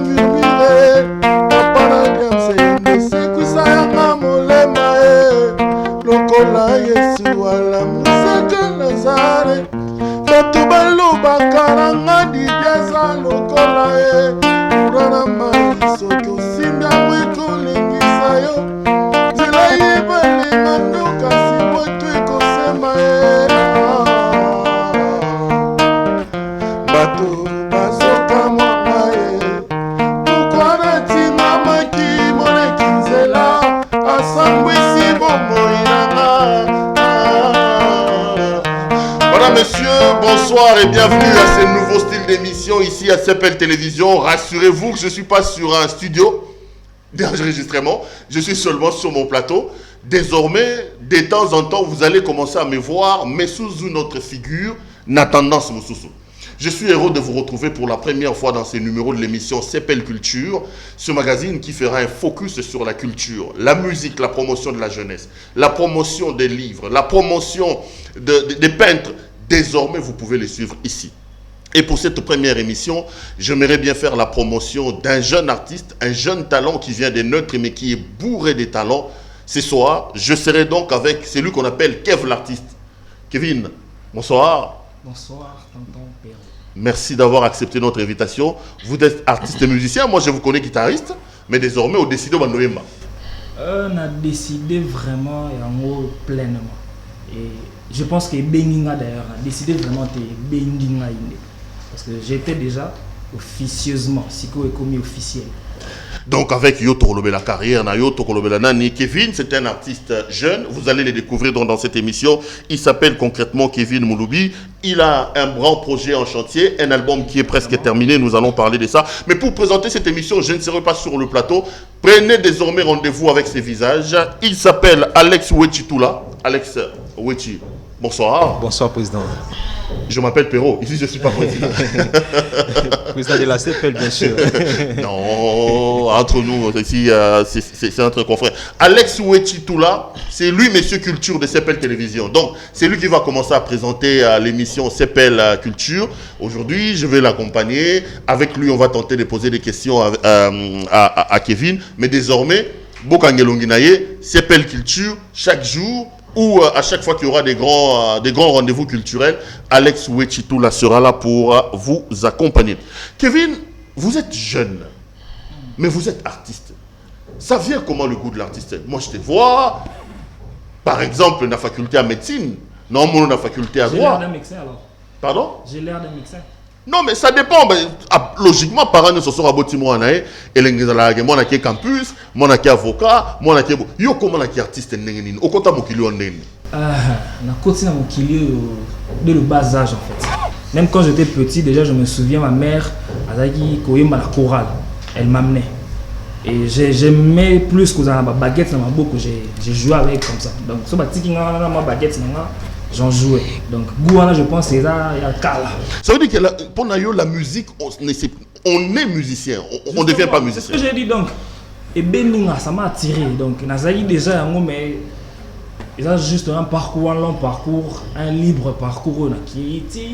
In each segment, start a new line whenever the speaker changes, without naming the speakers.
murmuré. Papa na gamse nesekuisa yanga molema lokola Yesu ala musaka Nazare. Bato balobaka nanga didiaza lokola urana mai soki osimbi yango ekolengisa yo. Nzela yebalenga ndo kasi moto ekosema bato bazoka mwanga pourkoi natimamaki moneki nzela asambwisi bomoi nanga. Madame, messieurs, bonsoir et bienvenue à ce nouveau style d'émission ici à CPL Télévision. Rassurez-vous que je ne suis pas sur un studio d'enregistrement, je suis seulement sur mon plateau. Désormais, de temps en temps, vous allez commencer à me voir, mais sous une autre figure, Natendance Moussoussou. Je suis heureux de vous retrouver pour la première fois dans ces numéros de l'émission CPL Culture, ce magazine qui fera un focus sur la culture, la musique, la promotion de la jeunesse, la promotion des livres, la promotion des peintres. Désormais, vous pouvez les suivre ici. Et pour cette première émission, j'aimerais bien faire la promotion d'un jeune artiste, un jeune talent qui vient des Neutres mais qui est bourré de talents. Ce soir, je serai donc avec celui qu'on appelle Kev l'artiste. Kevin, bonsoir. Bonsoir, tonton Perrault. Merci d'avoir accepté notre invitation. Vous êtes artiste et musicien, moi je vous connais guitariste, mais désormais on décide de Bandoyemba. On a décidé vraiment et en haut pleinement. Et je pense que Beninga d'ailleurs a décidé vraiment de Beninga. Parce que j'étais déjà officieusement, Siko est commis officiel. Donc avec Yoto Kolobé la carrière, na Yoto Kolobé la nani, Kevin c'est un artiste jeune, vous allez le découvrir dans cette émission. Il s'appelle concrètement Kevin Mouloubi. Il a un grand projet en chantier, un album qui est presque terminé, nous allons parler de ça. Mais pour présenter cette émission, je ne serai pas sur le plateau. Prenez désormais rendez-vous avec ses visages. Il s'appelle Alex Wechitoula. Alex Wechi, bonsoir. Bonsoir président. Je m'appelle Perrault, ici je ne suis pas président. Président de la CPL, bien sûr. Non, entre nous, ici, c'est entre confrères. Alex Wechitoula, c'est lui, monsieur Culture de CPL Télévision. Donc, c'est lui qui va commencer à présenter l'émission CPL Culture. Aujourd'hui, je vais l'accompagner. Avec lui, on va tenter de poser des questions à Kevin. Mais désormais, Bokangelonginaye, CPL Culture, chaque jour, ou à chaque fois qu'il y aura des grands rendez-vous culturels, Alex Wechitoula sera là pour vous accompagner. Kevin, vous êtes jeune, mais vous êtes artiste. Ça vient comment le goût de l'artiste? Moi je te vois, par exemple, dans la faculté à médecine, non, dans la faculté à droit. J'ai l'air d'un médecin alors. Pardon? J'ai l'air d'un médecin. Non, mais ça dépend. Mais, logiquement, par an, ce sera bâti moi, et moi, qui campus, moi, qui avocat, moi, qui yo, comment qui artiste, au compte mon kilo en na côté mon kilo de le bas âge en fait. Même quand j'étais petit, déjà, je me souviens, ma mère, Azaki, Koyema la chorale, elle m'amenait. Et j'aimais plus que la baguette dans ma bouche que j'ai joué avec comme ça. Donc, ce qui ma baguette, j'en jouais. Donc, Gouana, je pense, c'est là, il y a Kala. Ça veut dire que pour Nayo, la musique, on est musicien, on ne devient pas musicien. C'est ce que j'ai dit donc. Et Beninga, ça m'a attiré. Donc, Nazaï déjà, mais ils ont juste un parcours, un long parcours, un libre parcours qui était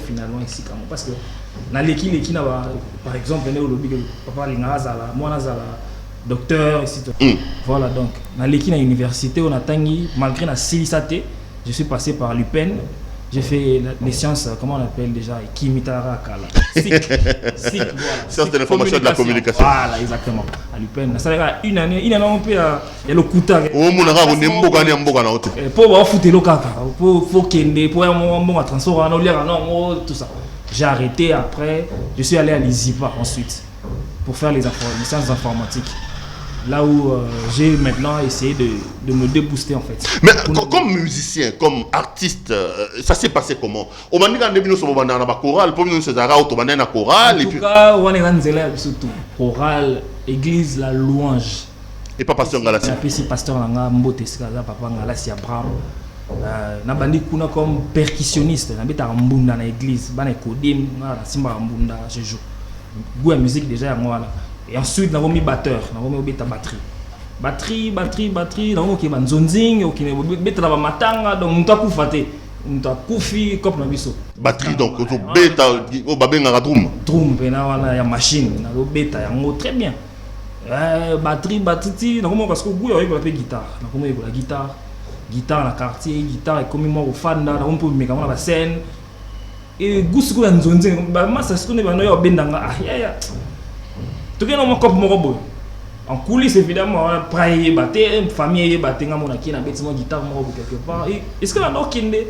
finalement ici. Parce que, par exemple, papa Lingazala, moi Nazala, docteur, ici. Voilà, donc, dans l'université, on a tangi, malgré la Silisate. Je suis passé par l'UPEN, j'ai fait les sciences, comment on appelle déjà, Kimitara Kala. SIC, voilà. Sciences de l'information et de la communication. Voilà, exactement. À l'UPEN. Ça a une année, on peut, il y a le Kouta. Pour foutre le caca, pour Kende, pour un bon transport, tout ça. J'ai arrêté après, je suis allé à l'ISIPA ensuite, pour faire les sciences informatiques. Là où j'ai maintenant essayé de me débooster en fait. Mais comme musicien, comme artiste, ça s'est passé comment? Au moment où on a un chorale, pour nous c'est un chorale. En tout cas, on est surtout chorale, église, la louange. Et pas pasteur Galassi. Et puis pasteur Nanga Mbote Skaza, papa Galassi Abraham. Na bandi kuna comme percussionniste, na beta mbunda na église, bana kodim, na simba mbunda, je joue. Goût à musique déjà moi là. Et ensuite, nous avons mis batteur, nous avons mis batterie. Batterie, nous avons mis zonzing, nous avons mis matanga, donc nous avons fait
on t'a koufi comme na biso.
Batterie donc au bêta au babenga drum.
Drum pena wana ya machine na lo bêta yango très bien. Batterie na comment parce que goût avec la guitare. Na comment la guitare. Guitare na quartier, guitare comme moi au fanda, na on peut mettre la scène. Et goût ce que nzonze ba massa ce que ne ba no yo bendanga ah ya. Tout que no mo cop mo boy. En coulisses évidemment prayer batté famille batté nga mona ki na bêtiment guitare mo quelque part. Est-ce que la no kinde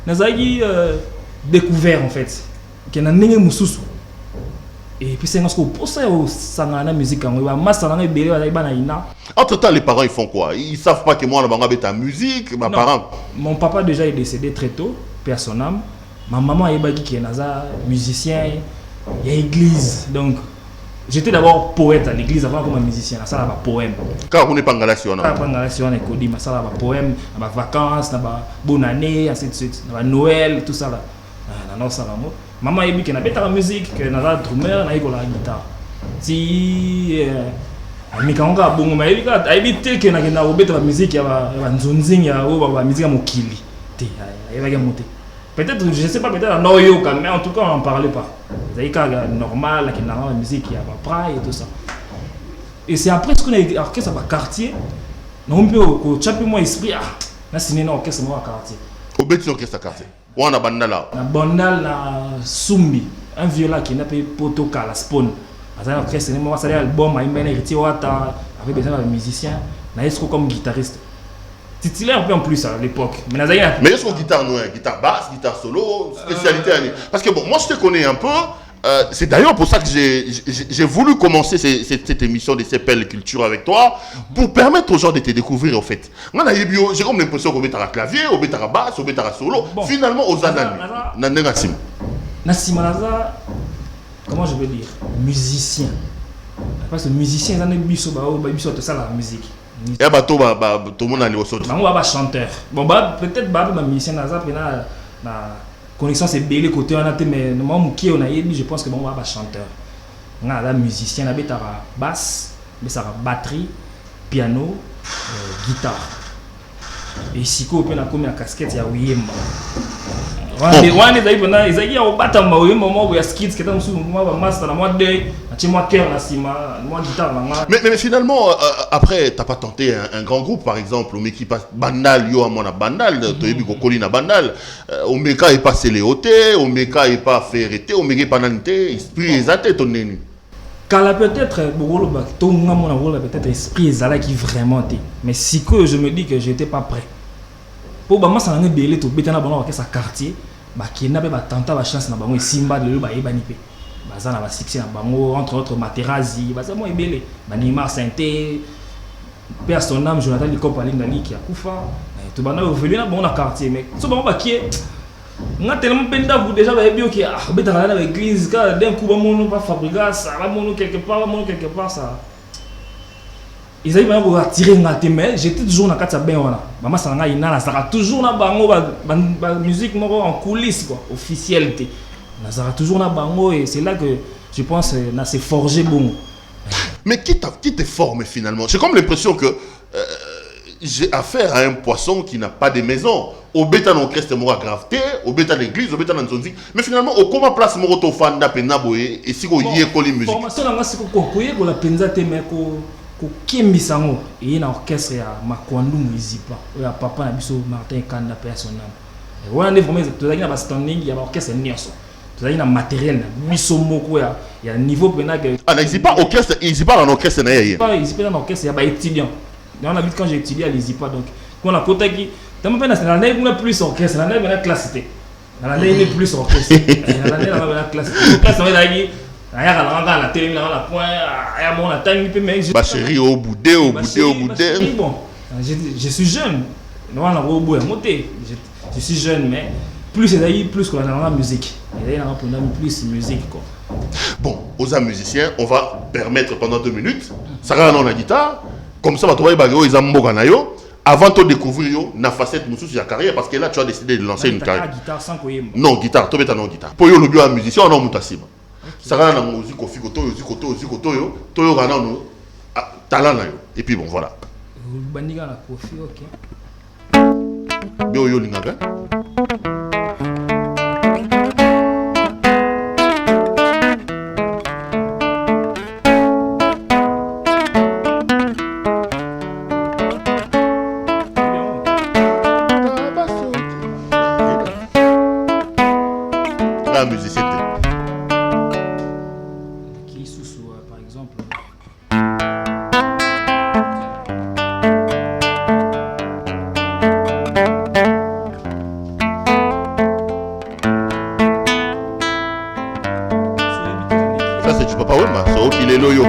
nazaki découvert en fait que na ndenge mususu. Et puis c'est parce que pour ça au sangana musique en ba massa na belé ba na ina.
Entre temps les parents ils font quoi? Ils savent pas que moi na banga beta musique, ma parents.
Mon papa déjà est décédé très tôt, père son âme. Ma maman est bagi qui est naza musicien, il y a église donc j'étais d'abord poète à l'église avant comme musicien, ça là ba poème.
Car on n'est pas en relation là.
Pas en relation avec Kodi, mais ça là ba poème, ba vacances, ba bonne année, ainsi de suite, ba Noël, tout ça là. Non ça là moi. Maman est qui na beta la musique, que na drummer, na iko la guitare. Si mais quand on a bon mais il a évité que na beta la musique ya ba nzonzing ya ba musique ya mokili. Té, il va monter. Peut-être, je ne sais pas, peut-être non, mais en tout cas, on n'en parlait pas. C'est normal, qu'il y a la musique, il y a pas praille et tout ça. Et c'est après ce qu'on a orchestre à quartier, on peut chaper mon esprit, là, c'est un orchestre à quartier.
Au bêtise orchestre à quartier. Ou on a bandala.
Na bandal, na Sumbi, un violon qui n'a pas potoka, la spawn. C'est un orchestre, c'est un album, il y a un héritier, avec besoin de musicien, il y a comme guitariste. Titulaire un peu en plus à l'époque. Mais
est-ce qu'on guitare noire, guitare basse, guitare solo, spécialité parce que bon, moi je te connais un peu. C'est d'ailleurs pour ça que j'ai voulu commencer cette émission de CPL Culture avec toi, pour permettre aux gens de te découvrir en fait. J'ai comme l'impression qu'on met à clavier, on met à basse, on met à solo. Bon, finalement, aux années.
Nassima, comment je veux dire, musicien. Parce que musicien, il y a des ça la musique.
Et bah tout le monde a les autres.
Bah chanteur. Bon bah peut-être bah musicien naza pena na connaissance est belle côté on a mais moi qui on a je pense que bon bah chanteur. On a la musicien na betara basse, mais ça batterie, piano, guitare. Et si ko pena comme la casquette ya Wiyemba. Wane za hivyo na izaki ya obata Wiyemba mo ya skits que tam sous moi master na moi de moi cœur na sima moi guitare na.
Mais finalement après t'as pas tenté un grand groupe par exemple mais qui passe bandal yo à mon bandal to yebi ko kolina bandal Omeka est passé les hôtés Omeka est pas ferreté Omeka est pas nanté esprit exact ton neni.
Kala peut-être bogolo ba to nga mona bogolo peut-être esprit ezala qui vraiment té mais si que je me dis que j'étais pas prêt. Pour ba masa nga belé to betana bango ka sa quartier ba ki na be ba tanta ba chance na bango simba de ba yeba ni pe. Baza na ba succès na bango entre autres Materazi baza mo ebele ba Neymar Sainté père son âme Jonathan Likop alinga liki akufa to bana revenu na bango na quartier mais so bango ba ki nga tellement penda vous déjà ba bio ki betana na l'église ka d'un coup ba mono pas fabrica ça ba mono quelque part ça ils avaient vraiment attiré ngate mais j'étais toujours na kati ben wana mama sanga ina na saka toujours na bango ba musique moko en coulisses quoi officialité na saka toujours na bango et c'est là que je pense na s'est forgé bon.
Mais qui te forme finalement? J'ai comme l'impression que j'ai affaire à un poisson qui n'a pas de maison. Au bêta d'orchestre mora graveté, au bêta d'église, au bêta d'anzonzi. Mais finalement, au comment place moro to fanda penaboé et si ko yé ko li musique.
Formation na ngasi ko koye ko la penza te mais ko kembisango et na orchestre ya Makwandu Muizipa. Ya papa na biso Martin Kanda personnel. Et voilà ne vraiment to na ba standing ya orchestre nyoso. To na matériel na biso moko ya niveau pena que
ah Izipa orchestre, Izipa dans orchestre na yé.
Pas Izipa dans orchestre ya ba étudiant. On habite quand j'ai étudié à l'Izipa donc quand on a côté qui tellement peine na l'année on a plus orchestre, l'année on a classe c'était. Dans l'année il est plus orchestre. Dans l'année on a classe. Classe on est là aya la la télé la point aya mon attendre peu mais
ba chérie au boudé
bon je suis jeune non on a au bout monter je suis jeune mais plus c'est d'ailleurs plus qu'on a dans la musique et là on a plus musique quoi.
Bon aux musiciens on va permettre pendant 2 minutes ça va dans la guitare comme ça va trouver bago ils amboka na yo avant de découvrir yo na facette mususu ya carrière parce que là tu as décidé de lancer une carrière
guitare sans koyemba
non guitare to beta non guitare pour yo le bio musicien on a mutasima ça va dans musique au fiko toyo gana no talent na yo et puis bon voilà
bandika na kofi OK
bio yo lingaka
par exemple.
Ça c'est du Papa Wemba, c'est au qu'il est loyo.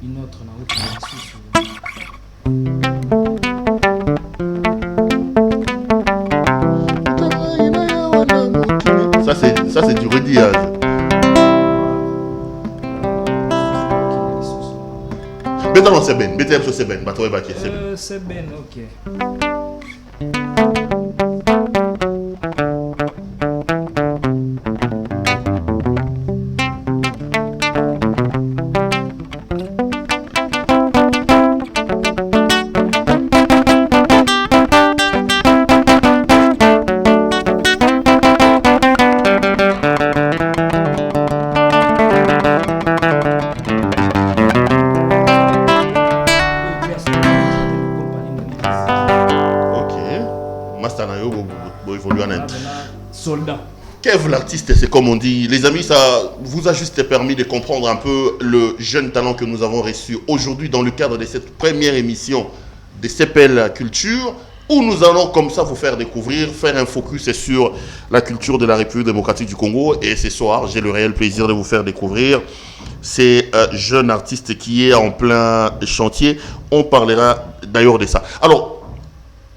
Une autre na
ça c'est du redillage. Maintenant c'est ben, c'est ben,
c'est ben, ok. Soldat.
Kev l'artiste, c'est comme on dit. Les amis, ça vous a juste permis de comprendre un peu le jeune talent que nous avons reçu aujourd'hui dans le cadre de cette première émission de CPL Culture, où nous allons comme ça vous faire découvrir, faire un focus sur la culture de la République démocratique du Congo. Et ce soir, j'ai le réel plaisir de vous faire découvrir ces jeunes artistes qui est en plein chantier. On parlera d'ailleurs de ça. Alors,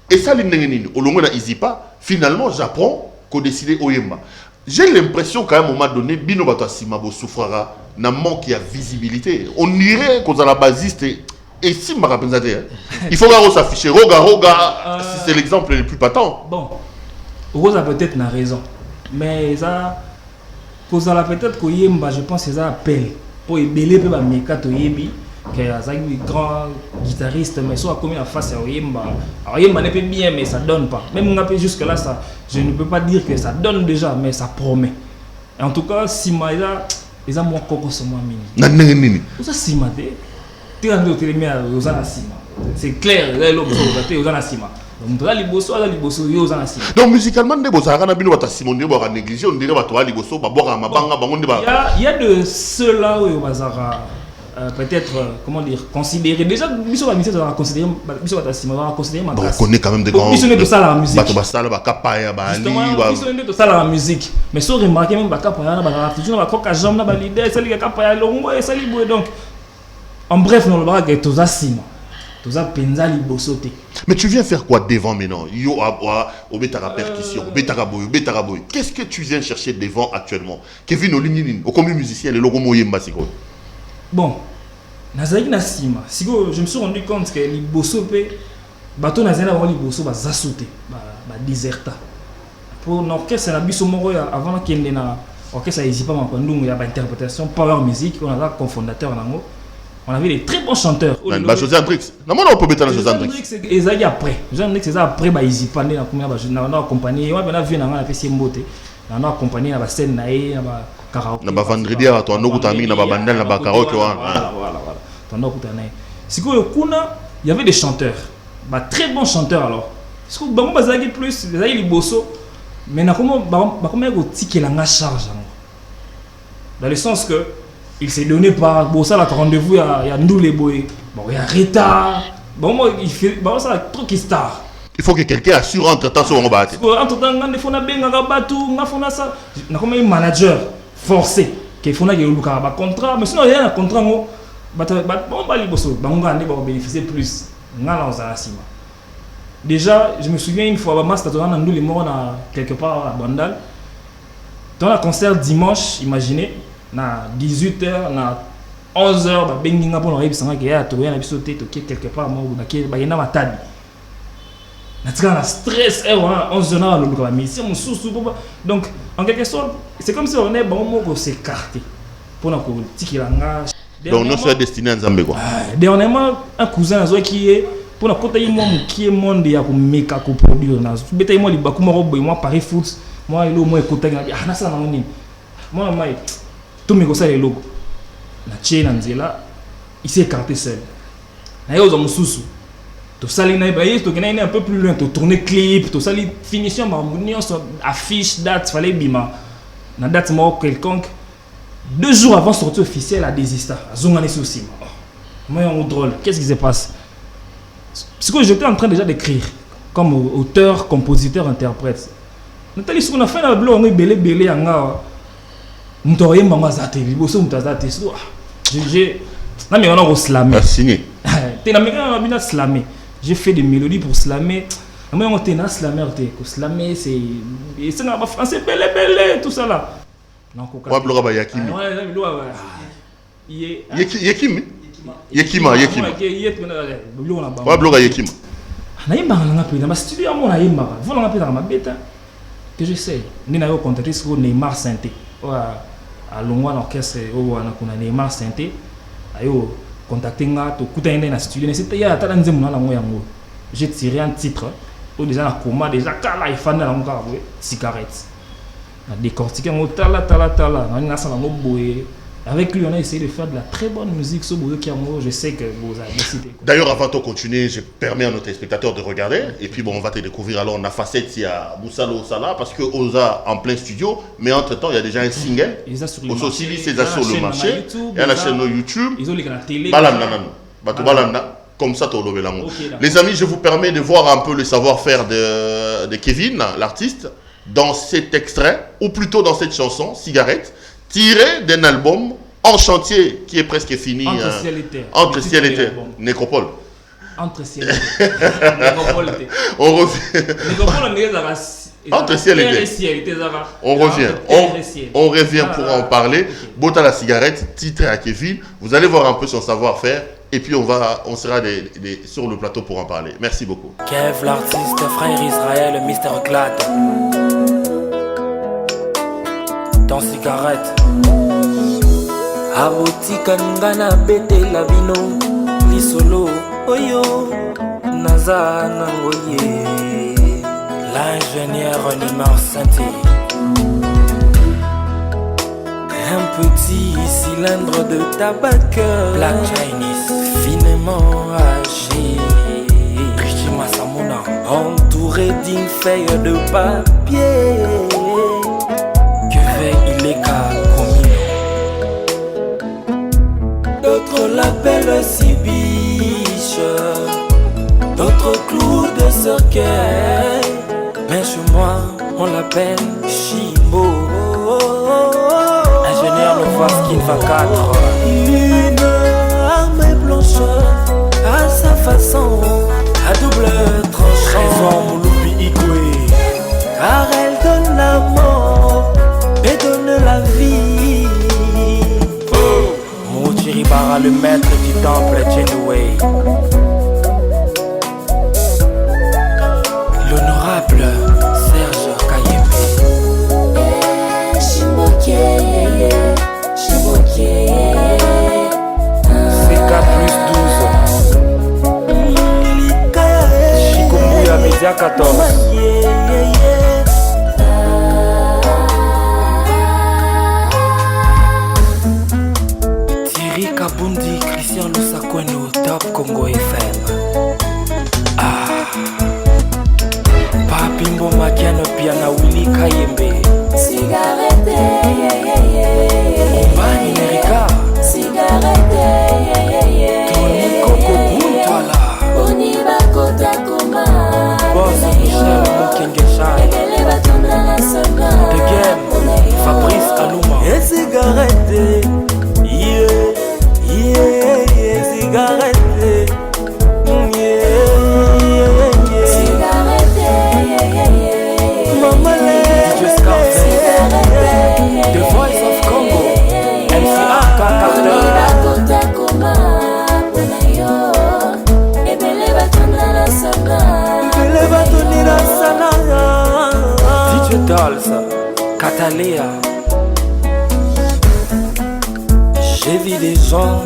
et ça, au long de Izipa, finalement, j'apprends qu'on décidé Oyemba. J'ai l'impression qu'à un moment donné, Bino Batassimabo souffrira d'un manque de visibilité. On dirait qu'on a la basiste et si ma il faut s'afficher. Roga, si c'est l'exemple le plus patent.
Bon, Rosa peut-être n'a raison. Mais ça, peut-être qu'Oyemba, je pense que ça appelle. Pour ébeler peu Meka Toyebi, qui est un grand guitariste, mais soit comme la face à Oyemba. Alors Oyemba n'est pas bien, mais ça donne pas. Même jusque là, ça, je ne peux pas dire que ça donne déjà, mais ça promet. Et en tout cas, Sima, ils ont moins coco sur moi mini. Ça Sima, tu as c'est clair,
donc musicalement, il
y a de ceux-là où peut-être, comment dire, considérer. Déjà, on considérer
on connaît quand même des grands.
Ils sont de ça la musique. Ils sont de ça la musique. Mais si on remarque même, donc, en bref, on va dire que tout ça, Sima. Tout ça, Penza Libosote.
Mais tu viens faire quoi devant maintenant? Percussion, Betaraboy. Qu'est-ce que tu viens chercher devant actuellement? Kevin Oliminin, au commun musicien, le logo Moyemba, c'est quoi?
Bon, Nazaki Nasima, je me suis rendu compte que Libosope, bateau Nazana avant Liboso, va zasote, va déserta. Pour l'orchestre, la biso moro avant qu'il y ait un orchestre, il n'y a pas il y a une interprétation, power music, on a un cofondateur en on avait des très bons chanteurs.
José Andrix. Non, on peut mettre José Andrix.
Et ça y après. José Andrix, c'est après, ils y parlent dans la compagnie. Moi, je viens dans la PC Mbote. Dans la compagnie, dans la scène, dans la karaoke.
Dans la vendredi, dans la bandelle, dans la karaoke.
C'est qu'il y avait des chanteurs. Très bons chanteurs alors. Parce que les plus, les bosso. Mais comment il y a charge. Dans le sens que il s'est donné par ça la rendez-vous, il y a nous les boys, il y a Rita, il fait ça trop qui star.
Il faut que quelqu'un assure entre-temps sur mon bâti.
Entre-temps, on a fait ça, on a comme un manager forcé qui faut un contrat, mais sinon il y a un contrat, on va bénéficier plus. Déjà, je me souviens une fois, nous les morts quelque part à Bandal. Dans le concert dimanche, imaginez. Na 18h, na 11h, benginga pour arriver sans que ya toya na bisoté to quelque part mo na ke ba yena matadi. Na tika na stress 11h na lo ba mission mususu donc en quelque sorte, c'est comme si on est bon mot pour s'écarter pour na ko tikilanga.
Donc non c'est destiné à Nzambe quoi.
Dernièrement un cousin azo qui est pour na kota yimo qui est monde ya ko meka ko produire na beta yimo libaku mo boy moi Paris Foot moi ilo mo ekota na ça na nini. Moi mai tout mes conseils les logos la chaîne Anzela il s'est écarté seul na yo za mususu tout ça il est un peu plus loin, tout tourner clip, tout ça il finition affiche date fallait bima na date moi quelconque 2 jours avant sortie officielle à Desista à Zongane aussi moi un drôle qu'est-ce qui se passe parce que j'étais en train déjà d'écrire comme auteur compositeur interprète Nathalie ce qu'on a fait dans le blog on est belé anga Ntoye mama zate liboso mutazate j'ai non mais on a slamé
signé
t'es na mega na bina slamé j'ai fait des mélodies pour slammer moi on t'es na slammer t'es ko slammer c'est na ba français belé tout ça là non ko
wa bloga ba yakimi yekima wa bloga yekima
na yimba nga pe na ba studio mo na yimba vola nga pe na ma beta que je sais ni na yo contacter sur Neymar Santé à Longwa l'orchestre au na Neymar Santé ayo contacter nga to kutende na studio c'était ya tala nzemu na ngo yango j'ai tiré un titre au déjà na coma déjà kala ifana na ngo cigarette na décortiquer ngo tala na sala ngo boye avec lui on a essayé de faire de la très bonne musique sur Boyo Kiamo je sais que vous avez décidé
d'ailleurs avant de continuer je permets à nos téléspectateurs de regarder et puis bon on va te découvrir alors on a facette il y a Boussalo Sala parce que Oza en plein studio mais entre temps il y a déjà un single aussi c'est sur le marché et à la chaîne YouTube
ils ont les la télé
comme ça les amis je vous permets de voir un peu le savoir-faire de Kevin l'artiste dans cet extrait ou plutôt dans cette chanson Cigarette tiré d'un album en chantier qui est presque fini. Entre ciel et terre. Nécropole.
Entre ciel et terre. Nécropole.
On revient. Entre ciel et terre. On revient pour en parler. Bota la cigarette, titré à Kevin. Vous allez voir un peu son savoir-faire. Et puis on sera sur le plateau pour en parler. Merci beaucoup.
Kev l'artiste, frère Israël, Mister Glad. Dans cigarette Abotika ngana bete la bino Lisolo oyo Naza nangoye L'ingénieur Neymar Santé Un petit cylindre de tabac Black Chinese Finement agi Richie Massamona Entouré d'une feuille de papier il est commis. D'autres l'appellent Sibiche, d'autres clous de cercueil. Mais chez moi, on l'appelle Chimbo. Ingénieur Novaskin 24. Une arme blanche à sa façon, à double tranchant. Trésor Mouloubi Igwe. Car elle donne la mort et donne la vie. Mouchiribara, le maître du temple Genoué. L'honorable Serge Kayembe. C4 plus 12. Chikomouya Média 14. Kabundi, Christian Lusakweno, Top Congo FM. Papimbo Makiano, Piana Willy Kayembe.
Cigarette,
Ombani Merika.
Cigarette,
Tony Coco Buntwala.
Oni Bakota Koma.
Boss Michel Mokengeshan. The Game, Fabrice Aluma.
Et cigarette. Cigarette, Mama
DJ Scarface, The Voice of Congo, MCA DJ Dolls, Catalea. J'ai vu des gens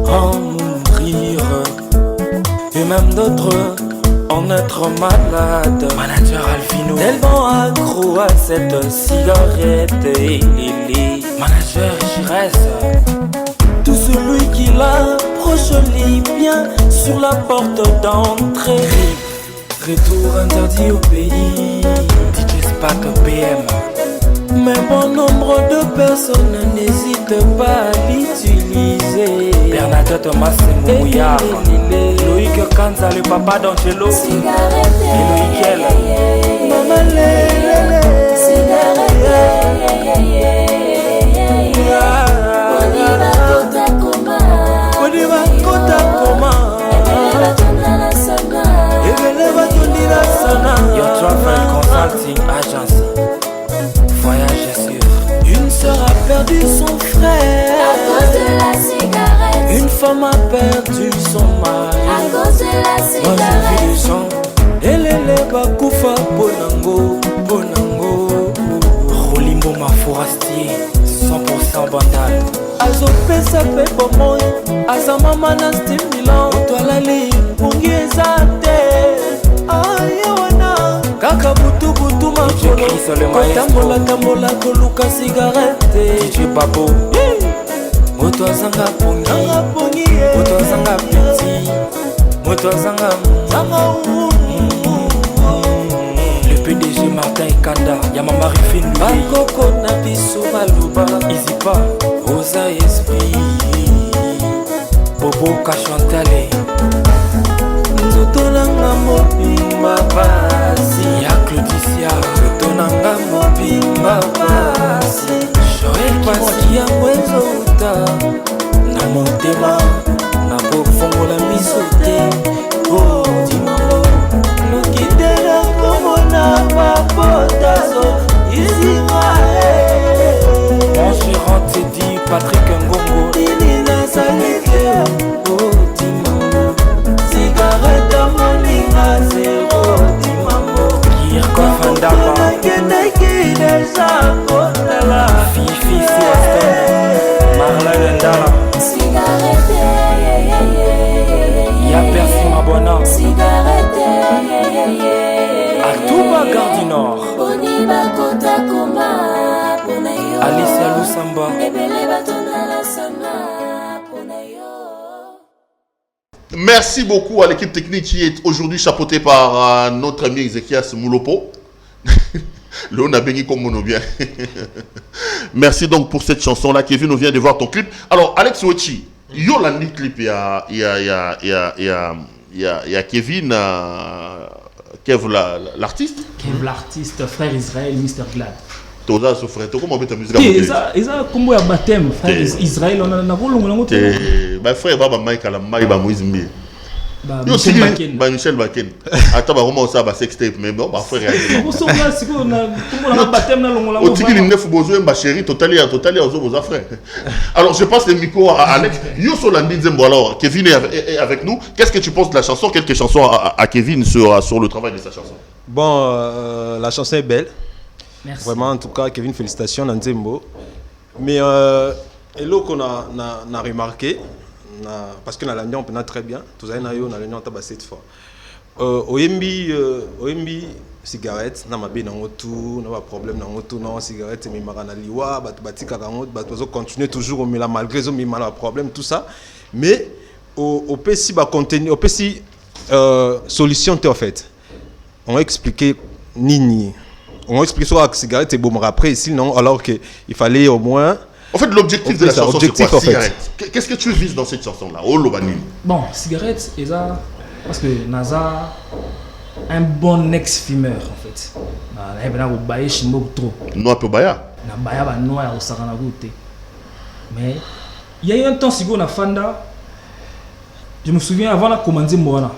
en mourir et même d'autres en être malades. Manager Alfino, tellement accro à cette cigarette. Manager Chirès, tout celui qui la
joli bien sur la porte d'entrée. Retour interdit au pays. DJ Spat PM. Mais bon nombre de personnes n'hésitent pas à l'utiliser. Bernadette Massemou Mouillard, Loïc Kanza, le papa d'Angelo, et Loïc El. Maman Lélé, Odiva Kota Koma, Evele Batondila Sana. Your Travel Consulting Agency. Voyage sûr. Une sœur a perdu son frère
À cause de la cigarette.
Une femme a perdu son mari
À cause de la
Moi j'ai vu
cigarette.
des gens Elele Bakufa Bonango Bonango Rolimbo ma forestier 100% bandal Azopesa pe pomoy Azamama na stimulant Otwalali Mungi ezate Ayawana Kaka butu butu makolo Kotambola tambola koluka cigarette DJ Babo Moto azanga pongi Moto azanga petit Moto azanga Le PDG Martin Ekanda Yamama Rifin Bakoko na biso baluba Izipa Rosa Esprit Bobo Kachantale Nzoto nanga mobimba basi Ya Claudicia Nzoto nanga mobimba basi Joël Pasi ya mwezo uta Na motema Na bofongo la miso te Oh dimamo Nokitela komona papotazo Iziwa Mon gérant te dit Patrick Ngongo Nini na salite Oh dimamo Cigarette moninga zero dimamo Kirko Fandaba Keneki deja kotala Fifi Siaston Marlène Ndala
Cigarette.
Ya Percy Mabona
Cigarette.
Atuba Gardinor
Boniba Kota Koma. Pona yo.
Alicia Lusamba
Ebele batona la sana. Pona yo.
Merci beaucoup à l'équipe technique qui est aujourd'hui chapeautée par notre ami Ezekias Moulopo. Le Nabengui comme mono bien. Merci donc pour cette chanson-là. Kevin, on vient de voir ton clip. Alors, Alex Wechi, yo la ni clip, il y a Kevin, Kev l'artiste.
Kev l'artiste, frère Israël, Mr. Glad.
Toza ce frère, comment on met ta musique à
Et ça, combo à baptême, frère Israël, on a volé on a
bah frère Baba Mike à la Maïba Moïse Mbi. Yo
Michel
Sigi,
Baken.
bah Michel Baken. Attends, bah comment ça va sextape mais bon bah frère.
Pour ça là, c'est qu'on a combo à baptême là on
Au Tigi il neuf besoin ma chérie totalement aux frères. Alors je passe le micro à Alex. Yo Solandi Zembo alors Kevin est avec nous. Qu'est-ce que tu penses de la chanson? Quelques chansons à Kevin sur le travail de sa chanson.
Bon, la chanson est belle.
Merci.
Vraiment, en tout cas, Kevin, félicitations, Nanzembo. Mais, et là qu'on a remarqué, parce que dans l'Union, on a très bien, tous les gens dans l'Union, on a cette fois. OMB, cigarette, on a tout, on a problème dans tout, non, cigarette, mais on a liwa, on continue toujours, malgré ça, on a problème, tout ça. Mais, au PC, contenu, au PC, solution, en fait. On va expliquer Nini. On va expliquer sur la cigarette et bon après ici non alors qu'il fallait au moins.
En fait l'objectif de la chanson c'est quoi?
En fait.
Cigarette. Qu'est-ce que tu vises dans cette chanson là? Oh Lobani.
Bon, cigarette et ça parce que Naza un bon ex-fumeur en fait. Na bena ko baye chimbo trop.
Non peu baya.
Na baya ba noir au sakana goûter. Mais il y a eu un temps si on a fanda. Je me souviens avant la commander Moana.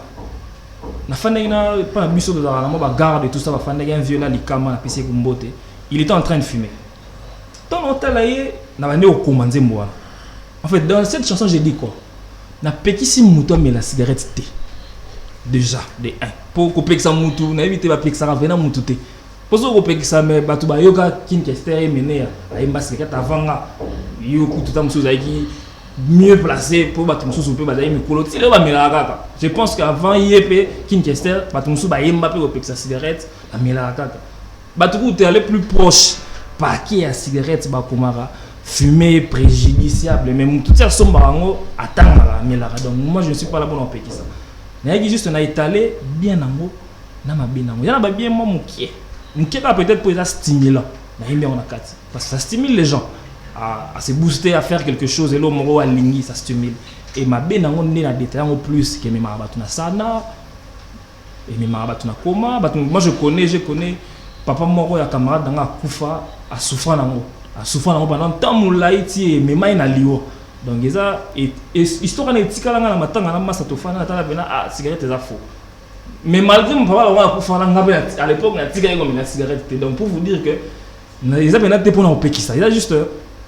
Na fanda ina pas biso de la ba garde et tout ça ba fanda un vieux là likama na PC kumbote. Il était en train de fumer. Tant longtemps là na bande au commander moi. En fait dans cette chanson j'ai dit quoi? Na petit si mouton mais la cigarette té. Déjà de 1 pour couper ça moutou na éviter ba pique ça venir moutou té. Pour ça couper ça mais batu ba yoga kin kester mené a imba cigarette avant là. Yo tout ta musu zaiki mieux placé pour battre musu pe bazai mikolo ti le ba mela kaka. Je pense qu'avant IEP Kinchester battre musu ba yemba pe couper sa cigarette la mela kaka. Batu ku te aller plus proche paquet à cigarette ba komara fumée préjudiciable, mais tout ça sombre attend mais là donc moi je ne suis pas là pour empêcher ça. Mais juste on a étalé bien nango na mabe nango. Ya na bien moi mukie peut-être pour être stimulant. Mais il on a quatre parce que ça stimule les gens à se booster à faire quelque chose et là moro alingi ça stimule et mabe nango né na détail en plus que mes marabatu na sana et mes marabatu na koma moi je connais papa moro ya camarade danga kufa a souffrir nango pendant tant moulai ti mais mai na liwo donc ça et histoire na etikala na matanga na masa tofana na bena cigarette za faux mais malgré mon papa la kufa na ngabe à l'époque na tika comme na cigarette donc pour vous dire que na ils avaient été pour na opeki ça il a juste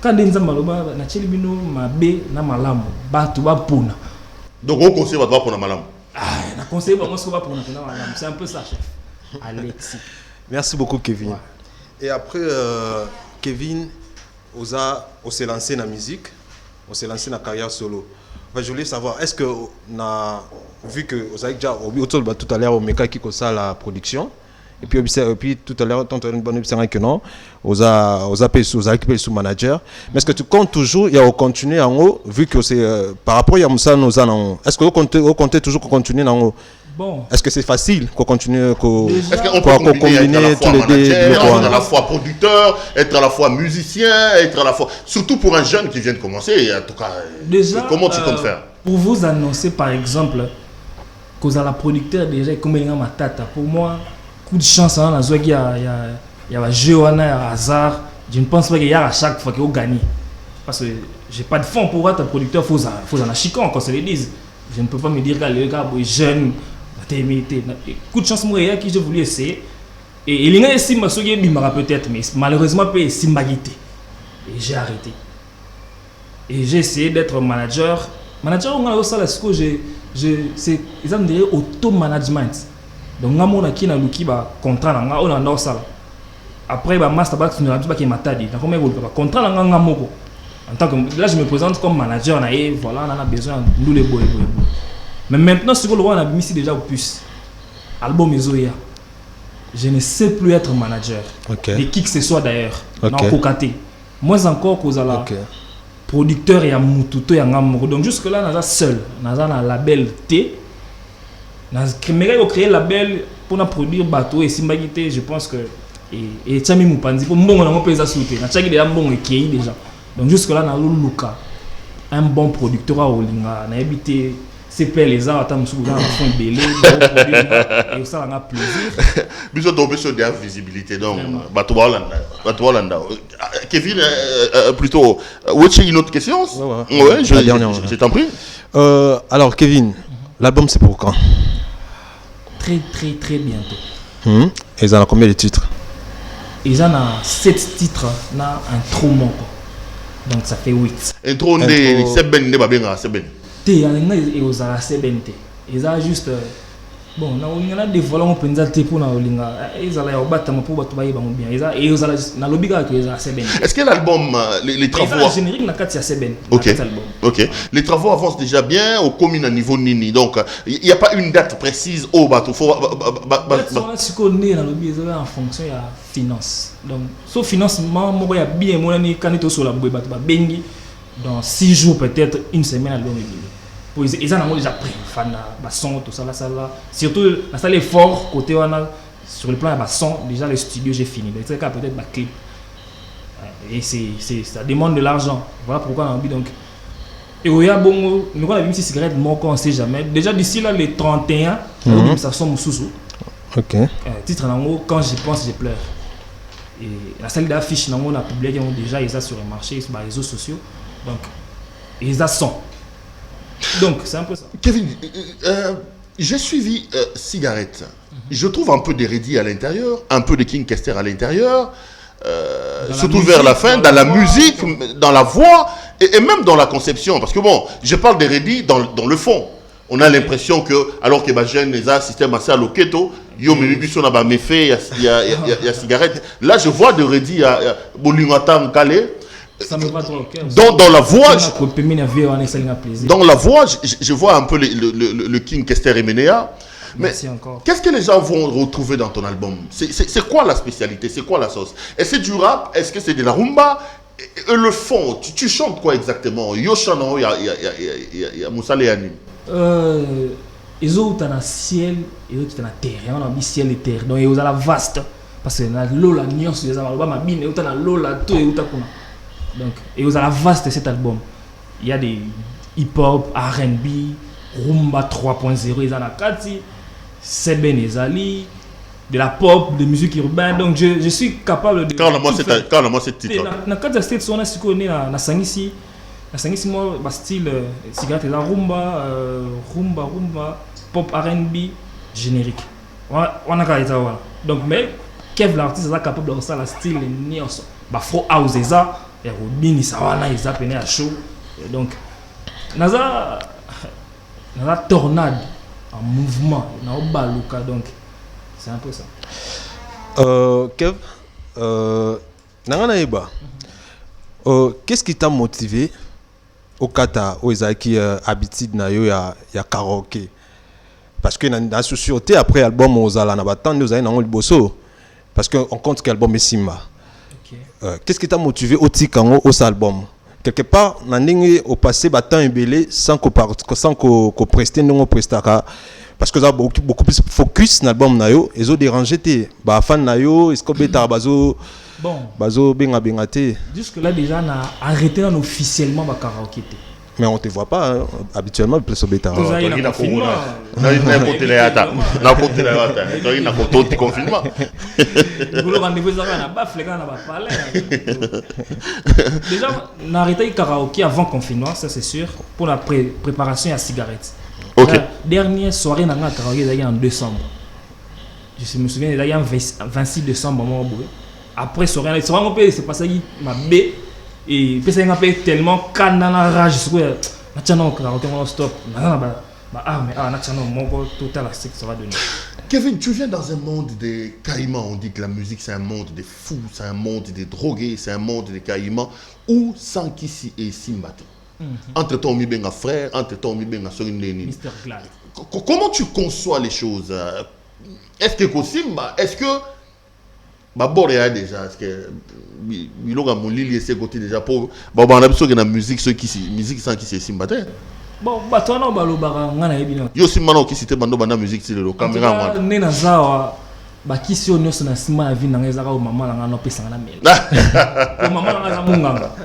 quand des nzamba loba na chelibino mabe na malamu batu ba pona
donc on conseille va pour na malamu
na conseil ba moi ce qu'on va pour na malamu c'est un peu ça chef Alexis.
Merci beaucoup Kevin. Ouais. Et après Kevin on s'est lancé dans la musique, on s'est lancé dans la carrière solo. Enfin, je voulais savoir, est-ce que on a vu que vous avez déjà tout à l'heure au Meka qui ça la production et puis tout à l'heure tant une bonne observation que non, vous avez équipé sous manager. Mais est-ce que tu comptes toujours et on continue en haut vu que c'est par rapport à Moussa nous en est-ce que vous comptez toujours continuer en haut?
Bon.
Est-ce que c'est facile qu'on continue
est-ce qu'on peut combiner tous les deux, être à la fois producteur, être à la fois musicien, être à la fois surtout pour un jeune qui vient de commencer en tout cas.
Déjà,
comment tu comptes faire?
Pour vous annoncer par exemple que vous avez la producteur déjà comme il y a ma tata pour moi coup de chance hein la il y a un jeu on a hasard je ne pense pas qu'il y a à chaque fois que vous gagnez parce que j'ai pas de fonds pour être producteur faut en achiquant quand se le disent je ne peux pas me dire que les gars jeune coup de chance moi qui j'ai voulu essayer et il y a ici peut-être mais malheureusement pas simbagité et j'ai arrêté et j'ai essayé d'être manager on a aussi ce que c'est ils ont dit auto management donc on a qui na luki ba contrat na on a ça après ba master back tu ne pas qui matadi donc comment il contrat na moko en tant que là je me présente comme manager na et voilà on a besoin nous les boys. Mais maintenant, ce que l'on a mis déjà au plus, album Ezoya, je ne sais plus être manager. Okay. De qui que ce soit d'ailleurs. Okay. Moins encore qu'aux ala producteur et à Mututo et à Ngamoro. Donc jusque là, on a seul, on a un label T. On a créé un label pour produire bateau et Simbagité. Je pense que et Tchami Moupanzi pour bon on peut les assouter. On a Tchagi déjà bon et qui déjà. Donc jusque là, on a Luka, un bon producteur à Olinga, on a habité. C'est pas les arts, attends, nous avons fait belé, et ça on a plaisir.
Bisous tombé sur des visibilité donc bateau Hollanda. Kevin plutôt une autre question? Ouais, je t'en prie.
Alors Kevin, l'album c'est pour quand?
Très bientôt.
Et ils en ont combien de titres?
Ils en ont 7 titres, na un trop manque. Donc ça fait 8.
Intro des c'est ben.
Et aux ACBNT. Ils ont juste. Bon, on a des volants pour nous pour ils ont battu pour bien. Ils ont na lobiga que ils ont ACBNT.
Est-ce que l'album, les travaux.
Générique na 4 ACBN.
Ok. Les travaux avancent déjà bien au commune à niveau Nini. Donc, il n'y a pas une date précise au bateau.
Ce qu'on est dans le biais en fonction de la finance. Donc, sauf financement, moi, il y a bien, moi, quand on est sur la boîte, bengi. Dans 6 jours, peut-être une semaine, l'album est fini. Ils ont déjà pris le son, tout ça, là. Surtout, la salle est fort, côté sur le plan de son, déjà le studio, j'ai fini. Donc, c'est peut-être ma clip. Et ça demande de l'argent. Voilà pourquoi on a envie. Donc, et il y a bon, nous avons mis 6 cigarettes, moi, on ne sait jamais. Déjà, d'ici là, les 31, ça sonne sous.
Ok.
Titre en haut, quand j'y pense, je pleure. Et la salle d'affiche, on a publié déjà, ils ont sur le marché, sur les réseaux sociaux. Donc, ils sont. Donc, c'est un peu ça.
Kevin, j'ai suivi Cigarette. Je trouve un peu d'Hérédie à l'intérieur, un peu de King Kester à l'intérieur, surtout musique, vers la fin, dans la musique, dans la voix et même dans la conception. Parce que bon, je parle d'Hérédie dans le fond. On a l'impression que, alors que les jeunes, les système assez à l'oketo, il y a Cigarette. Là, je vois d'Hérédie à Bolingatan Calais.
Ça me va dans le cœur.
Dans la voix, je vois un peu le King Kester et Menea. Mais qu'est-ce que les gens vont retrouver dans ton album? C'est quoi la spécialité? C'est quoi la sauce? Est-ce que c'est du rap? Est-ce que c'est de la rumba? Et le fond, tu chantes quoi exactement? Yoshano, il y a Moussale Yanim.
Ils ont un ciel, ils ont un terre, on a mis ciel et terre. Donc ils ont la vaste. Parce que la lola nuance, ils ont la mine, ils ont la lola tout et tout. Donc ils ont la vaste cet album. Il y a des hip-hop, R&B, Rumba 3.0, ils ont la Kati, Seben Ezali, de la pop, de musique urbaine. Donc je suis capable de.
Quand on a moi cette titre.
Dans le cadre de cette zone, on est à Sangisi. Na Sangisi, moi, style cigarette, rumba, pop R&B, générique. On a qu'à être là. Donc, mais Kev l'artiste est capable de faire le style nios. Fro house est ça, et Robin il sawana il a peine à chaud. Donc, naza tornade en mouvement, na baluka donc c'est un peu ça.
Kev, Nangana qu'est-ce qui t'a motivé au kata au Isaki habitude na yo ya karaoké? Parce que la société après album ozala na batande nous allons na liboso parce que on compte qu'album est Simba. Qu'est-ce qui t'a motivé au tikango au album? Quelque part nandingi au passé battant belé sans qu'on prester non prestaka parce que ça beaucoup plus focus na album na yo et zo déranger té ba fan na yo est-ce que beta bazo
bon
bazo benga té
jusque là déjà on a arrêté officiellement ba karaoké.
Mais on te voit pas hein, habituellement plus au bêta.
Il y a confinement.
Confinement.
Déjà, on a arrêté le karaoké avant le confinement, ça c'est sûr, pour la préparation à cigarette.
Okay.
La dernière soirée, on a un karaoké en décembre. Je me souviens, il y a 26 décembre. Après, soirée, c'est passé ma B. Et puis ça m'a fait tellement canana rage sur stop total ça va donner.
Kevin, tu viens dans un monde des caïmans. On dit que la musique c'est un monde des fous, c'est un monde des drogués, c'est un monde des caïmans où sans qui si et Simbate. Entre ton mi benga frère, entre ton mi benga sorineni.
Mr. Glad.
Comment tu conçois les choses? Est-ce que Simba, est-ce que Boréa déjà, est-ce que il a mon lit laissé côté déjà pour on a besoin de la musique ceux qui musique sans qui c'est Simbate.
Bon toi non balo bara ngana yebino.
Yo Simba qui cité bando banda musique c'est le caméra moi.
Ne na zawa ba kisi onyo na sima ya vie na ngeza ka mama la ngana pesa ngana mele. Mama la ngana munganga.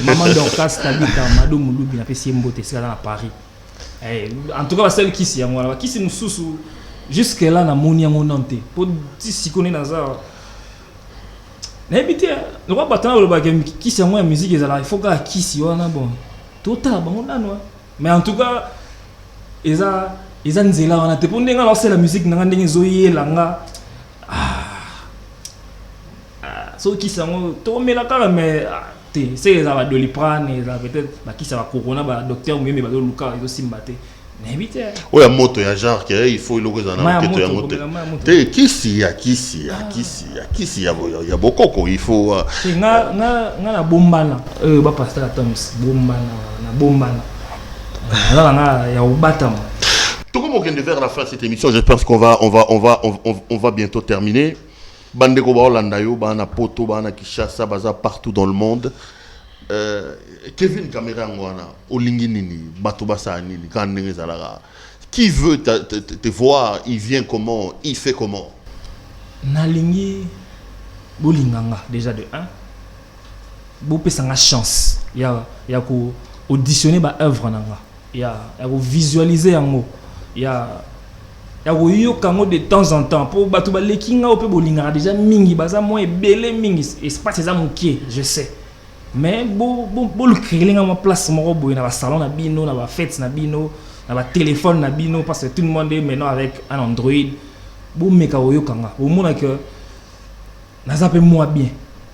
Maman donc Castabita Madou Mulubi na pesi mbote c'est dans Paris. En tout cas celle qui si ngwana qui si mususu jusque là na moni yango nante pour ti sikone na zawa. Na ebité le roi batana le bagam qui si ngwana musique ezala il faut ka kisi wana bon. Total bango nano. Mais en tout cas ils ont nzela wana te pour ndenga lancer la musique nanga ndenge zoyela nga so qui sango to mela kala mais te c'est ça va doliprane ça peut-être ba qui ça va corona ba docteur mais ba luka ils aussi mbaté n'habite
ouais a moto ya genre que il faut le gozana que tu moto te qui y a beaucoup il faut
nga na bombana ba pasteur Atoms bombana là ya obatama.
Tout comme on vient de vers la fin de cette émission, je pense qu'on va bientôt terminer. Bandeko ba Hollanda yo, ba na Poto, ba na Kinshasa, baza partout dans le monde. Kevin Kamera ngwana, olingi nini, bato basa nini, kan ndenge zalara. Qui veut te voir, il vient comment, il fait comment?
Nalingi bolinganga déjà de 1. Bo pesanga chance. Ya ko auditionner ba œuvre nanga. Ya ko visualiser yango. Il y a kango de temps en temps pour batu ba lekinga ope bolinga déjà mingi baza moins belé mingi espace za moké je sais mais bo le créer nga ma place moko boy na ba salon na bino na ba fête na bino na ba téléphone na bino parce que tout le monde est maintenant avec un Android bo meka oyo kanga au mona que naza pe moi bien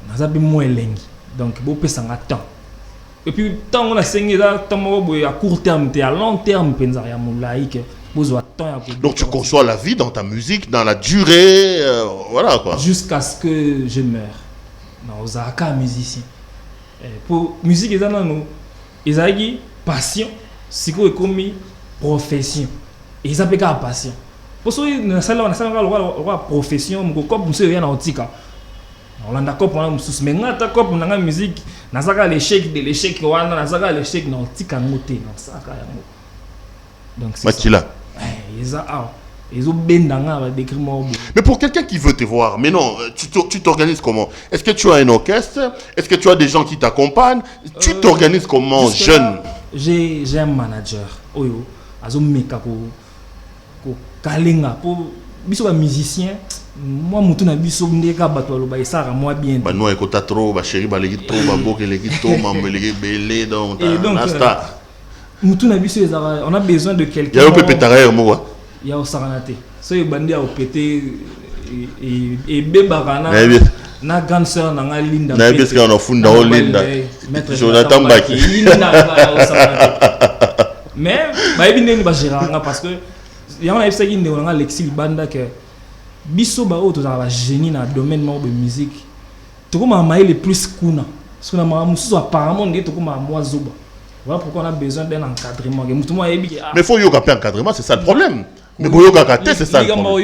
naza pe moi elengi donc bo pesa nga temps et puis tant on a saigné là tant moko boy à court terme et à long terme penza ya moulaï que
donc tu conçois la vie dans ta musique, dans la durée, voilà quoi.
Jusqu'à ce que je meure. Non, aux aka musicien. Pour musique, ils ont passion, c'est comme profession. Ils appellent ça passion. Pour ça, on a profession, comme monsieur rien en tika. Orlando Cop on a mususu mais ngata Cop na nga musique nazaka l'échec de l'échec wana nazaka l'échec na tika ngote na saka yango. Donc c'est
Matila.
Ils a ils ont bendanga va décrire moi.
Mais pour quelqu'un qui veut te voir, mais non, tu t'organises comment? Est-ce que tu as un orchestre? Est-ce que tu as des gens qui t'accompagnent? Tu t'organises comment, jeune?
J'ai un manager. Oyo, azo meka ko kalinga pour biso ba musicien. Moi mutu na biso ndeka bato lo ba isara moi bien.
Ba no ekota trop, ba chéri ba legi trop, ba boke legi trop, mambe legi belé donc
nasta. Mutu na biso on a besoin de quelqu'un.
Ya peut pétare moi.
Ya o saranate. So e bandi a opété et bebakana. Na grande sœur na nga Linda.
Na biso on a funda o Linda. Jonathan Baki.
Mais ba ebine ni ba géranga parce que ya on a essayé de on a Alexis Libanda que biso ba auto za ba génie na domaine de musique. Toko ma maï le plus kuna. Parce que na ma musu apparemment ndé toko ma moi zoba. Voilà pourquoi on a besoin d'un encadrement.
Mais faut yoga pas encadrement, c'est ça le problème. Mais pour yoga kate, c'est ça le problème.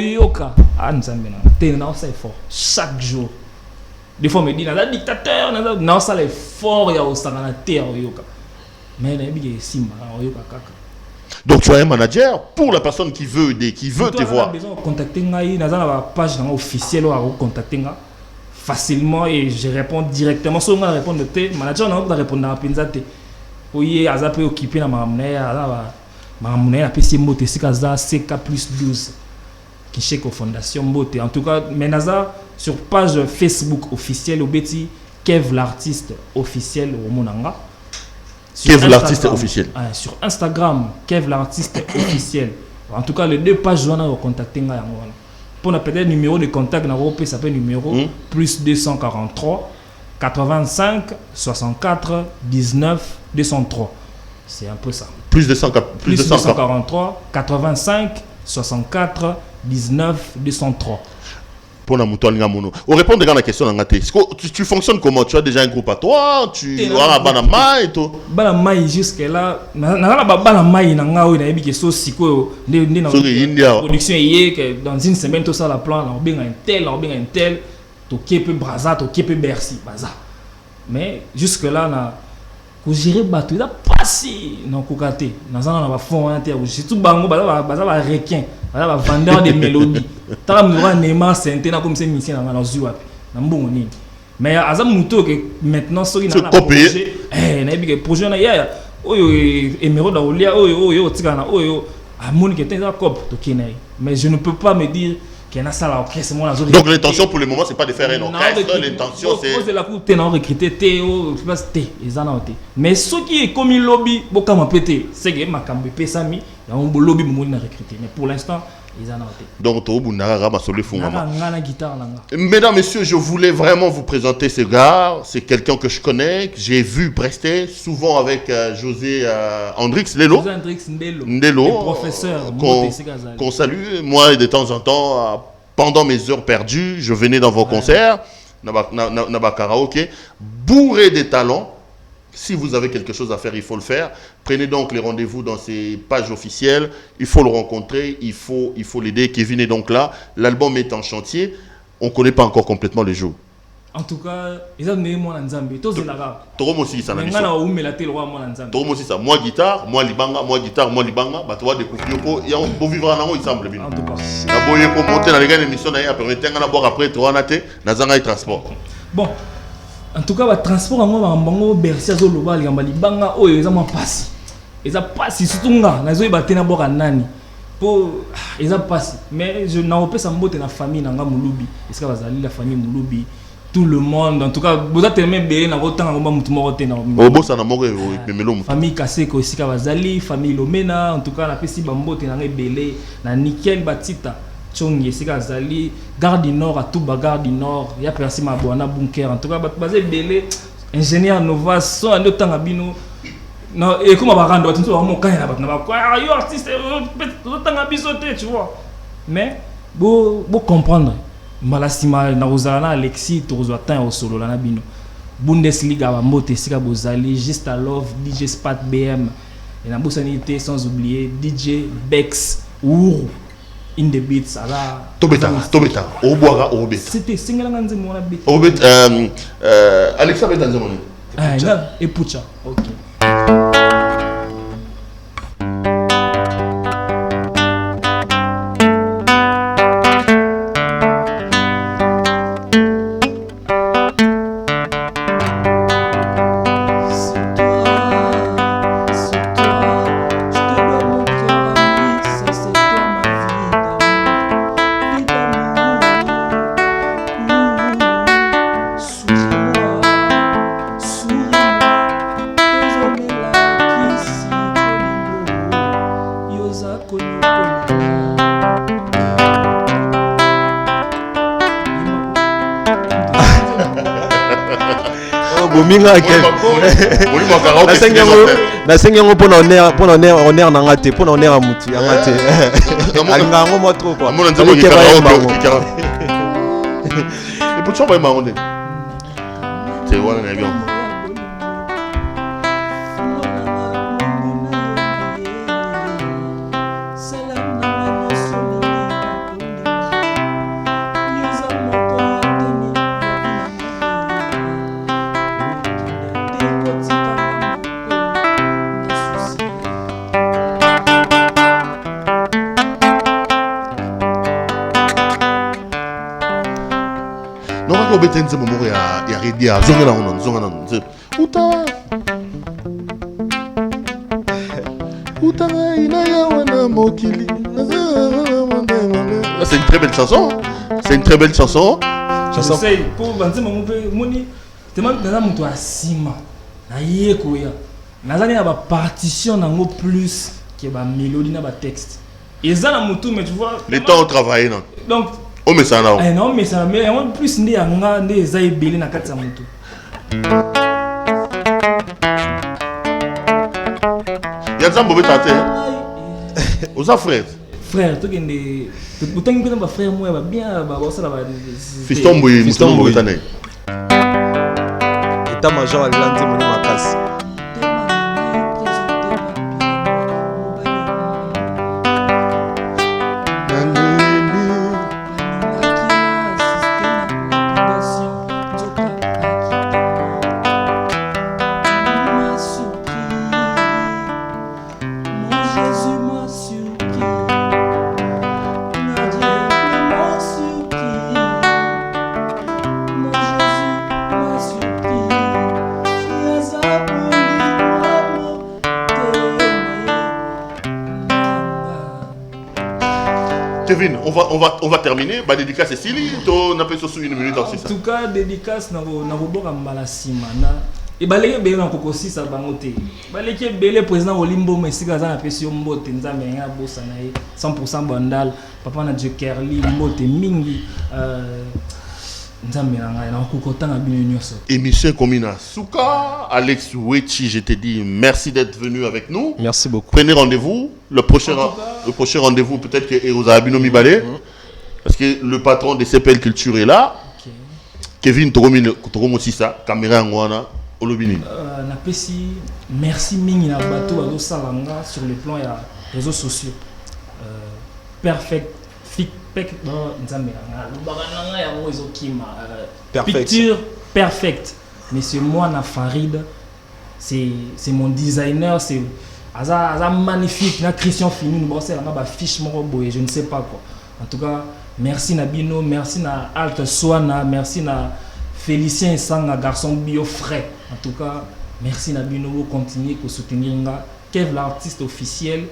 Ah nous sommes t'es na ça fort chaque jour. Des fois me dit na dictateur na ça les fort ya osanga na terre yoga. Mais na ebi simba yoga kaka.
Donc tu as un manager pour la personne qui veut te voir.
Tu as besoin de contacter ngai na la page officielle ou contacter ngai facilement et je réponds directement. Si on répond de te manager na pas répondre na penza te. Oui, aza peut occuper na mamune apesi mbote sikaza CK+12 qui chèque aux fondations mbote. En tout cas, menaza sur page Facebook officielle obeti Kev l'artiste officiel au monanga.
Kev l'artiste officiel.
Sur Instagram, Kev l'artiste officiel. En tout cas, les deux pages on a contacté nga yango. Pour peut-être numéro de contact na ça s'appelle numéro plus 243 85 64 19 203. C'est un peu ça.
Plus 243
85 64 19 203.
Pour la mouton ngamono. On répond déjà à la question tu fonctionnes comment? Tu as déjà un groupe à toi? Tu as un banama et tout?
Banama jusque là, na banama nanga o na yebi ke so siko ne na production yé dans une semaine tout ça la plan on benga un tel to kepe Braza to kepe Bercy baza. Mais jusque là na ko gérer bateau da passer non ko katé na zana na ba fond inter surtout bango baza ba requin baza ba vendeur de mélodies tala mura Neymar Sainte na comme c'est musicien na zui wapi na mbongo nini mais azam muto que maintenant so na projet na bi que projet na ya oyo Emeraude Aulia oyo tika na oyo amoni que t'es cop to kenai mais je ne peux pas me dire qu'il y a ça là orchestre moi
donc l'intention pour le moment c'est pas de faire un orchestre, l'intention c'est
la pour t'en recruter Théo je pense T ezanaote mais ce qui est comme lobby bokama pété c'est que makambe pesami ya on lobby mo na recruter mais pour l'instant ezanaote
donc to bunara ma solo fungama
ngana guitare nanga.
Mesdames messieurs, je voulais vraiment vous présenter ce gars, c'est quelqu'un que je connais, que j'ai vu prester souvent avec José Hendrix Lelo.
José Hendrix Ndelo, le professeur
qu'on salue. Moi de temps en temps pendant mes heures perdues, je venais dans vos concerts, naba karaoké, bourré de talents. Si vous avez quelque chose à faire, il faut le faire. Prenez donc les rendez-vous dans ces pages officielles. Il faut le rencontrer, il faut l'aider. Kevin est donc là. L'album est en chantier. On ne connaît pas encore complètement les jours.
En tout cas, ils ont mis moi Nzambe. Tous les là.
Torom aussi ça.
Torom
aussi ça. Moi guitare, moi libanga, moi guitare, moi libanga. Bah toi découvrir ko. Il y a un beau vivre en ensemble bien.
En tout cas.
La boye ko monter dans les grandes émissions d'ailleurs. Permettez ngana boire après toi naté. Nazanga et transport.
Bon. En tout cas, le transport en bango Bercy azoloba libanga oyo eza mo passe. Eza passe surtout nga nazo batena boka nani. Pour eza passe mais je n'en pas ça mbote na famille nanga Mulubi. Est-ce que bazali la famille Mulubi tout le monde en tout cas vous êtes tellement belé na otanga ngomba mutu moko te na.
Obosa na moko pemelo mutu.
Famille Kaseko esika bazali, famille Lomena en tout cas na pesi bambote na belé na nickel batita. Tchong yesika zali Gare du Nord à tout Gare du Nord ya persi mabwana bunker en tout cas basé belé ingénieur Nova so ando tanga bino non et comment va rendre tout ça mon quand na ba quoi yo artiste tanga bisoté tu vois mais bo comprendre malasima na ozana Alexis tozo atteint au solo la na bino Bundesliga ba mbote sika bozali juste à love DJ Spat BM et na bosanité sans oublier DJ Bex Ouro in the beats ala
Tobeta, Oboaga, Obeta.
c'était singalanga nzembo wana beat
Obeta, Alexa Beta Nzemone.
et Pucha. OK.
Bominga quel na sengango pour on est en angate pour on est en mutu angate alinga ngo mo trop quoi
amona nzembo ki karaoke et pour chamba maonde c'est wana na bien Betenze momoro ya redia zonga non uta ina ya wana mokili. C'est une très belle chanson. C'est une très belle chanson.
Je sais pour banze mombe moni tellement dans muto asima na yeko ya nazani na ba partition nango plus que ba mélodie na ba texte ezana mutu mais tu vois
les temps au travail non
donc
oh mais ça non
non mais ça mais en plus ndi anga ndi eza ebele na kati ya mutu
ya nzambo betate oza frère
to kende utangi kuna ba frère moi ba bien ba osala ba
fiston boy tane
état major alanze moni makasi
Kevin, on va terminer. Bah, dédicace Cécilie, on appelle ça sous une minute aussi.
En tout cas, dédicace na robora mbala simana. Et balé belé na kokosi sa bangote. Balé ke belé président Olimbo Mesika za na pesi mbote nzambe nga bossa na 100% bandal. Papa na Dieu Kerli mbote mingi nzambe nga na kokota na bino nyonso.
Émission Komina Souka, Alex Wechi, je te dis merci d'être venu avec nous.
Merci beaucoup.
Prenez rendez-vous. Le prochain rendez-vous, peut-être que Erosa Abino Mibale, parce que le patron de CPL Culture est là. Okay. Kevin Togomo Sissa, caméra Ngwana, Olobini.
Napesi, merci mingi na bateau Bazo Salanga sur le plan des réseaux sociaux. Perfect. Picture perfect. Mais c'est moi na Farid, c'est mon designer, c'est magnifique. Na Christian Fini, nous bossons là bas fiche mon boy, je ne sais pas quoi. En tout cas, merci na Bino, merci na Alt Swana, merci na Félicien Sanga, garçon bio frais. En tout cas, merci na Bino, vous continuez à soutenir nga. Kev l'artiste officiel.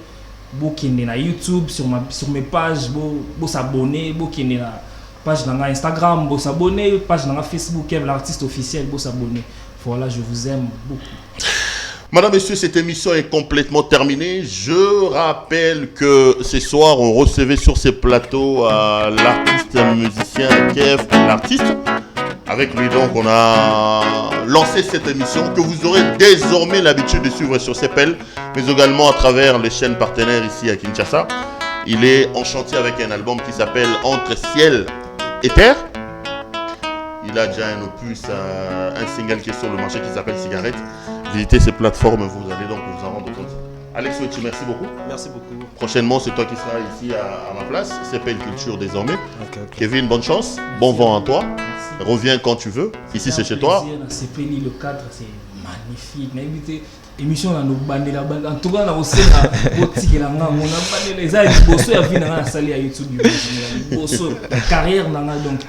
Vous qui na YouTube sur mes pages, vous s'abonner, vous qui na page dans Instagram, vous s'abonner, page dans Facebook, Kev l'artiste officiel, vous s'abonner. Voilà, je vous aime beaucoup.
Madame, Messieurs, cette émission est complètement terminée. Je rappelle que ce soir, on recevait sur ces plateaux l'artiste musicien Kev, l'artiste. Avec lui, donc, on a lancé cette émission que vous aurez désormais l'habitude de suivre sur CPL, mais également à travers les chaînes partenaires ici à Kinshasa. Il est en chantier avec un album qui s'appelle Entre ciel et terre. Il a déjà un opus, un single qui est sur le marché qui s'appelle Cigarette. Visitez ces plateformes, vous allez donc vous en rendre compte. Alex Wetchi, merci beaucoup.
Merci beaucoup.
Prochainement, c'est toi qui seras ici à ma place. CPL Culture désormais.
Okay.
Kevin, bonne chance. Merci. Bon vent à toi. Merci. Reviens quand tu veux. Ici, c'est chez toi.
CPL, le cadre, c'est magnifique. Émission là, nous bandons la bande. En tout cas, on a aussi la boutique là, on a bandé les ailes. Bosso a vu dans la salle à YouTube. Bosso, carrière dans la donc.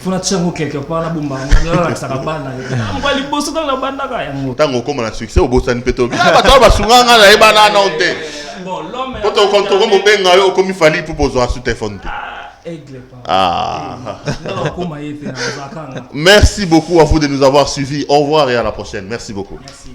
Il faut que quelque part la bombe. On a ça la bande. On va les bosso dans la bande là.
Tant qu'on commence à succès, au bosso ne peut pas. Ah, bah toi, bah souvent on a les bananes en tête.
Bon, l'homme.
Quand on compte au benga, au comme il fallait pour poser sur téléphone.
Aigle pas.
Ah. Merci beaucoup à vous de nous avoir suivis. Au revoir et à la prochaine. Merci beaucoup.
Merci.